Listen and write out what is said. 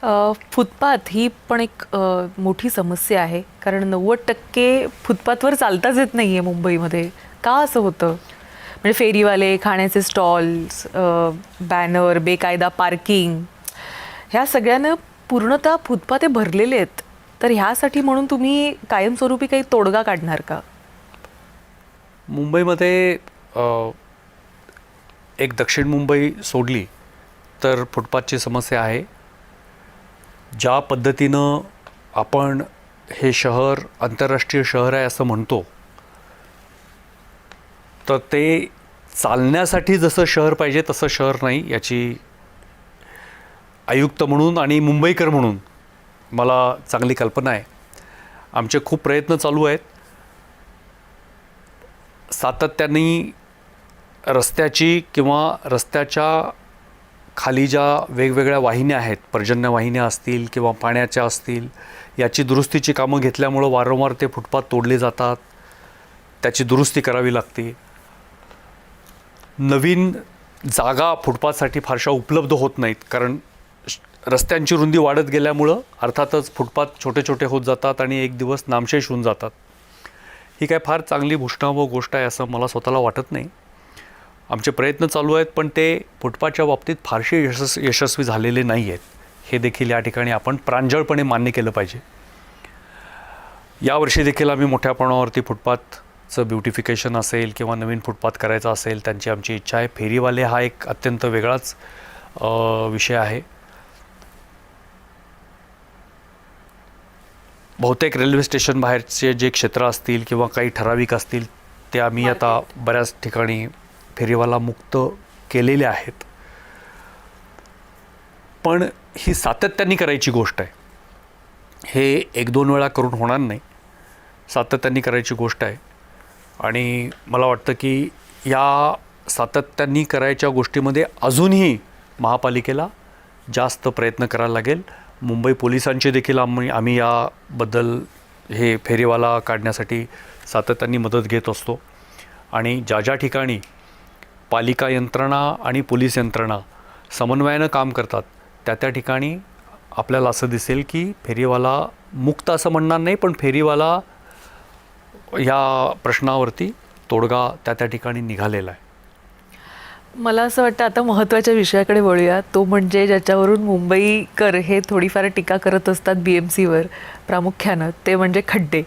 Footpath ही पण एक मोठी समस्या आहे, कारण 90% फुटपाथवर चालताच येत नाही आहे मुंबईमध्ये. का असं होतं? म्हणजे फेरीवाले, खाण्याचे स्टॉल्स, बॅनर, बेकायदा पार्किंग, ह्या सगळ्यानं पूर्णतः फुटपाथे भरलेले आहेत. तर ह्यासाठी म्हणून तुम्ही कायमस्वरूपी काही तोडगा काढणार का? मुंबईमध्ये एक दक्षिण मुंबई सोडली तर फुटपाथची समस्या आहे. ज्या पद्धतीनं आपण हे शहर आंतरराष्ट्रीय शहर आहे असं म्हणतो, तर ते चालण्यासाठी जसं शहर पाहिजे तसं शहर नाही, याची आयुक्त म्हणून आणि मुंबईकर म्हणून मला चांगली कल्पना आहे. आमचे खूप प्रयत्न चालू आहेत. सातत्याने रस्त्याची किंवा रस्त्याच्या खाली ज्या वेगवेगळ्या वाहिन्या आहेत, पर्जन्य वाहिन्या असतील किंवा पाण्याच्या असतील, याची दुरुस्तीची कामं घेतल्यामुळं वारंवार ते फुटपाथ तोडले जातात. त्याची दुरुस्ती करावी लागते. नवीन जागा फुटपाथसाठी फारशा उपलब्ध होत नाहीत, कारण रस्त्यांची रुंदी वाढत गेल्यामुळं अर्थातच फुटपाथ छोटे छोटे होत जातात आणि एक दिवस नामशेष होऊन जातात. ही काय फार चांगली भूषणावह गोष्ट आहे असं मला स्वतःला वाटत नाही. आमचे प्रयत्न चालू आहेत, पण ते फुटपाथच्या बाबतीत फारसे यशस्वी झालेले नाही आहेत. हे देखील या ठिकाणी आपण प्रांजळपणे मान्य केलं पाहिजे. यावर्षी देखील आम्ही मोठ्या प्रमाणावरती फुटपाथचं ब्युटिफिकेशन असेल किंवा नवीन फुटपाथ करायचा असेल, त्यांची आमची इच्छा आहे. फेरीवाले हा एक अत्यंत वेगळाच विषय आहे. बहुतेक रेल्वे स्टेशन बाहेरचे जे क्षेत्र असतील किंवा काही ठराविक असतील, ते आम्ही आता बऱ्याच ठिकाणी फेरीवाला मुक्त केलेले आहेत. पण ही सातत्याने करायची गोष्ट आहे. हे एक दोन वेळा करून होणार नाही, सातत्याने करायची गोष्ट आहे. आणि मला वाटतं की या सातत्याने करायच्या गोष्टीमध्ये अजूनही महापालिकेला जास्त प्रयत्न करायला लागेल. मुंबई पोलिसांची देखील आम्ही याबद्दल हे फेरीवाला काढण्यासाठी सातत्याने मदत घेत असतो. आणि ज्या ज्या ठिकाणी पालिका यंत्रणा आणि पोलीस यंत्रणा समन्वयानं काम करतात, त्या ठिकाणी आपल्याला असं दिसेल की फेरीवाला मुक्त असं म्हणणार नाही, पण फेरीवाला या प्रश्नावरती तोडगा त्या ठिकाणी निघालेला आहे. मला असं वाटतं आता महत्त्वाच्या विषयाकडे वळूया. तो म्हणजे ज्याच्यावरून मुंबईकर हे थोडीफार टीका करत असतात BMCवर प्रामुख्यानं, ते म्हणजे खड्डे.